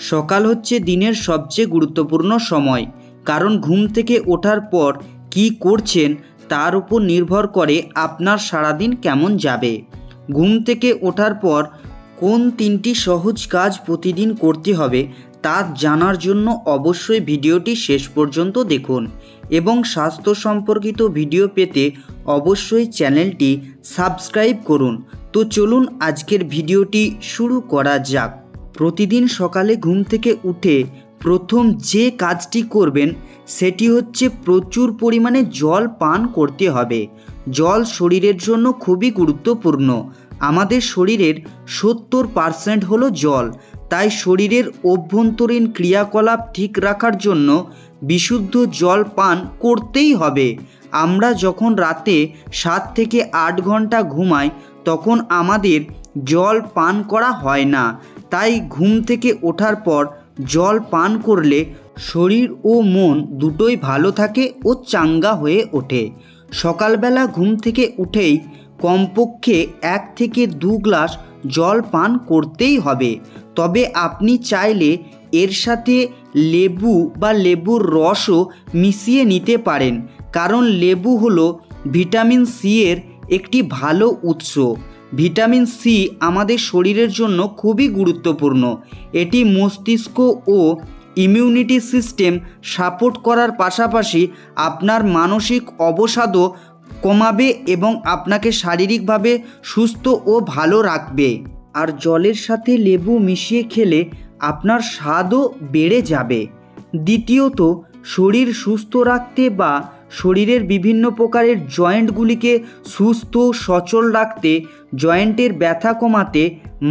সকাল হচ্ছে দিনের সবচেয়ে গুরুত্বপূর্ণ সময়, কারণ ঘুম থেকে ওঠার পর কী করছেন তার উপর নির্ভর করে আপনার সারাদিন কেমন যাবে। ঘুম থেকে ওঠার পর কোন 3টি সহজ কাজ প্রতিদিন করতে হবে তা জানার জন্য অবশ্যই ভিডিওটি শেষ পর্যন্ত দেখুন এবং স্বাস্থ্য সম্পর্কিত ভিডিও পেতে অবশ্যই চ্যানেলটি সাবস্ক্রাইব করুন। তো চলুন আজকের ভিডিওটি শুরু করা যাক। প্রতিদিন সকালে ঘুম থেকে উঠে প্রথম যে কাজটি করবেন সেটি হচ্ছে প্রচুর পরিমাণে জল পান করতে হবে। জল শরীরের জন্য খুবই গুরুত্বপূর্ণ। আমাদের শরীরের 70% হলো জল, তাই শরীরের অভ্যন্তরীণ ক্রিয়াকলাপ ঠিক রাখার জন্য বিশুদ্ধ জল পান করতেই হবে। আমরা যখন রাতে 7 থেকে 8 ঘন্টা ঘুমাই তখন আমাদের জল পান করা হয় না, তাই ঘুম থেকে ওঠার পর জল পান করলে শরীর ও মন দুটোই ভালো থাকে ও চাঙ্গা হয়ে ওঠে। সকালবেলা ঘুম থেকে উঠেই কমপক্ষে 1 থেকে 2 গ্লাস জল পান করতেই হবে। তবে আপনি চাইলে এর সাথে লেবু বা লেবুর রসও মিশিয়ে নিতে পারেন, কারণ লেবু হলো ভিটামিন সি এর একটি ভালো উৎস। ভিটামিন সি আমাদের শরীরের জন্য খুবই গুরুত্বপূর্ণ। এটি মস্তিষ্ক ও ইমিউনিটি সিস্টেম সাপোর্ট করার পাশাপাশি আপনার মানসিক অবসাদও কমাবে এবং আপনাকে শারীরিকভাবে সুস্থ ও ভালো রাখবে। আর জলের সাথে লেবু মিশিয়ে খেলে আপনার স্বাদও বেড়ে যাবে। দ্বিতীয়ত, শরীর সুস্থ রাখতে বা শরীরের বিভিন্ন প্রকারের জয়েন্টগুলিকে সুস্থ সচল রাখতে, জয়েন্টের ব্যথা কমাতে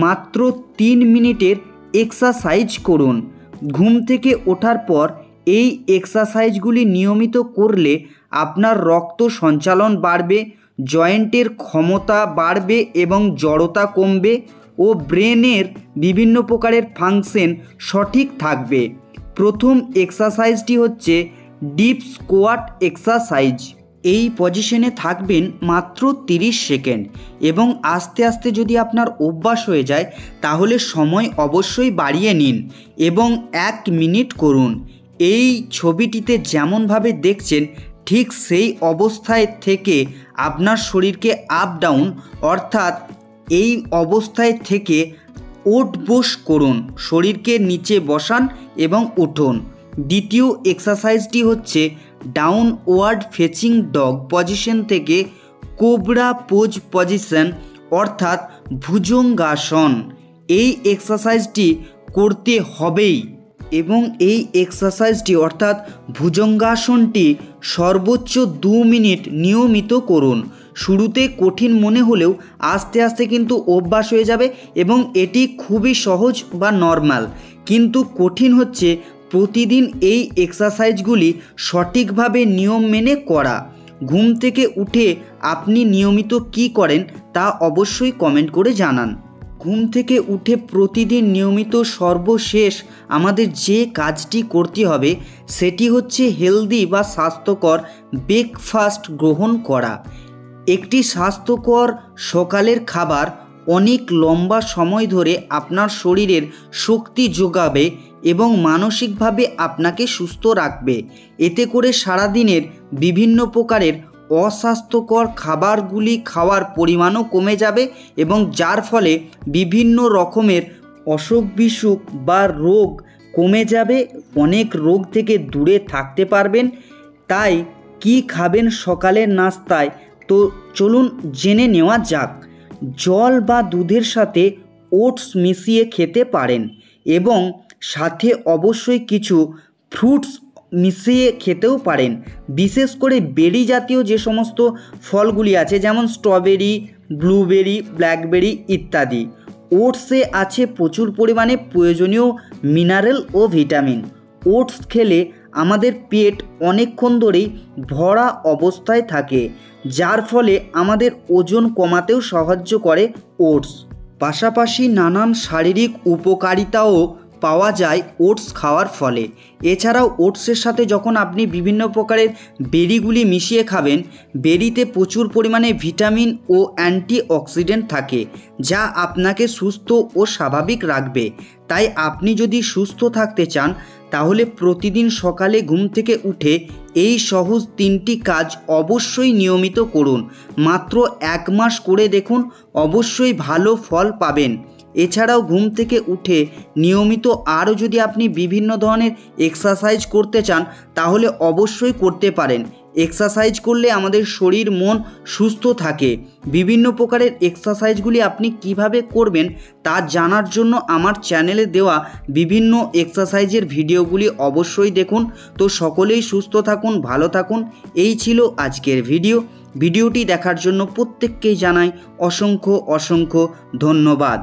মাত্র 3 মিনিটের এক্সারসাইজ করুন। ঘুম থেকে ওঠার পর এই এক্সারসাইজগুলি নিয়মিত করলে আপনার রক্ত সঞ্চালন বাড়বে, জয়েন্টের ক্ষমতা বাড়বে এবং জড়তা কমবে ও ব্রেনের বিভিন্ন প্রকারের ফাংশন সঠিক থাকবে। প্রথম এক্সারসাইজটি হচ্ছে ডিপ স্কোয়াট এক্সারসাইজ। এই পজিশনে থাকবেন মাত্র 30 সেকেন্ড এবং আস্তে আস্তে যদি আপনার অভ্যাস হয়ে যায় তাহলে সময় অবশ্যই বাড়িয়ে নিন এবং 1 মিনিট করুন। এই ছবিটিতে যেমনভাবে দেখছেন ঠিক সেই অবস্থায় থেকে আপনার শরীরকে আপ ডাউন অর্থাৎ এই অবস্থায় থেকে ওঠ বস করুন। শরীরকে নিচে বসান এবং উঠুন। দ্বিতীয় এক্সারসাইজটি হচ্ছে ডাউনওয়ার্ড ফেচিং ডগ পজিশন থেকে কোবরা পোজ পজিশন অর্থাৎ ভুজঙ্গাসন। এই এক্সারসাইজটি করতে হবেই এবং এই এক্সারসাইজটি অর্থাৎ ভুজঙ্গাসনটি সর্বোচ্চ 2 মিনিট নিয়মিত করুন। শুরুতে কঠিন মনে হলেও আস্তে আস্তে কিন্তু অভ্যাস হয়ে যাবে এবং এটি খুবই সহজ বা নর্মাল। কিন্তু কঠিন হচ্ছে প্রতিদিন এই এক্সারসাইজগুলি সঠিকভাবে নিয়ম মেনে করা। ঘুম থেকে উঠে আপনি নিয়মিত কী করেন তা অবশ্যই কমেন্ট করে জানান। ঘুম থেকে উঠে প্রতিদিন নিয়মিত সর্বশেষ আমাদের যে কাজটি করতে হবে সেটি হচ্ছে হেলদি বা স্বাস্থ্যকর ব্রেকফাস্ট গ্রহণ করা। একটি স্বাস্থ্যকর সকালের খাবার অনেক লম্বা সময় ধরে আপনার শরীরের শক্তি যোগাবে এবং মানসিকভাবে আপনাকে সুস্থ রাখবে। এতে করে সারাদিনের বিভিন্ন প্রকারের অস্বাস্থ্যকর খাবারগুলি খাওয়ার পরিমাণও কমে যাবে এবং যার ফলে বিভিন্ন রকমের অসুখ বিসুখ বা রোগ কমে যাবে, অনেক রোগ থেকে দূরে থাকতে পারবেন। তাই কি খাবেন সকালের নাস্তায়, তো চলুন জেনে নেওয়া যাক। জল বা দুধের সাথে ওটস মিশিয়ে খেতে পারেন এবং সাথে অবশ্যই কিছু ফ্রুটস মিশিয়ে খেতেও পারেন। বিশেষ করে বেরি জাতীয় যে সমস্ত ফলগুলি আছে যেমন স্ট্রবেরি, ব্লুবেরি, ব্ল্যাকবেরি ইত্যাদি। ওটসে আছে প্রচুর পরিমাণে প্রয়োজনীয় মিনারেল ও ভিটামিন। ওটস খেলে আমাদের পেট অনেকক্ষণ ধরেই ভরা অবস্থায় থাকে, যার ফলে আমাদের ওজন কমাতেও সাহায্য করে ওটস। পাশাপাশি নানান শারীরিক উপকারিতাও পাওয়া যায় ওটস খাওয়ার ফলে। এছাড়াও ওটসের সাথে যখন আপনি বিভিন্ন প্রকারের বেরিগুলি মিশিয়ে খাবেন, বেরিতে প্রচুর পরিমাণে ভিটামিন ও অ্যান্টিঅক্সিডেন্ট থাকে, যা আপনাকে সুস্থ ও স্বাভাবিক রাখবে। তাই আপনি যদি সুস্থ থাকতে চান তাহলে প্রতিদিন সকালে ঘুম থেকে উঠে এই সহজ 3টি কাজ অবশ্যই নিয়মিত করুন। মাত্র 1 মাস করে দেখুন, অবশ্যই ভালো ফল পাবেন। এছাড়াও ঘুম থেকে উঠে নিয়মিত আরও যদি আপনি বিভিন্ন ধরনের এক্সারসাইজ করতে চান তাহলে অবশ্যই করতে পারেন। এক্সারসাইজ করলে আমাদের শরীর মন সুস্থ থাকে। বিভিন্ন প্রকারের এক্সারসাইজগুলি আপনি কিভাবে করবেন তা জানার জন্য আমার চ্যানেলে দেওয়া বিভিন্ন এক্সারসাইজের ভিডিওগুলি অবশ্যই দেখুন। তো সকলেই সুস্থ থাকুন, ভালো থাকুন। এই ছিল আজকের ভিডিওটি দেখার জন্য প্রত্যেককেই জানাই অসংখ্য ধন্যবাদ।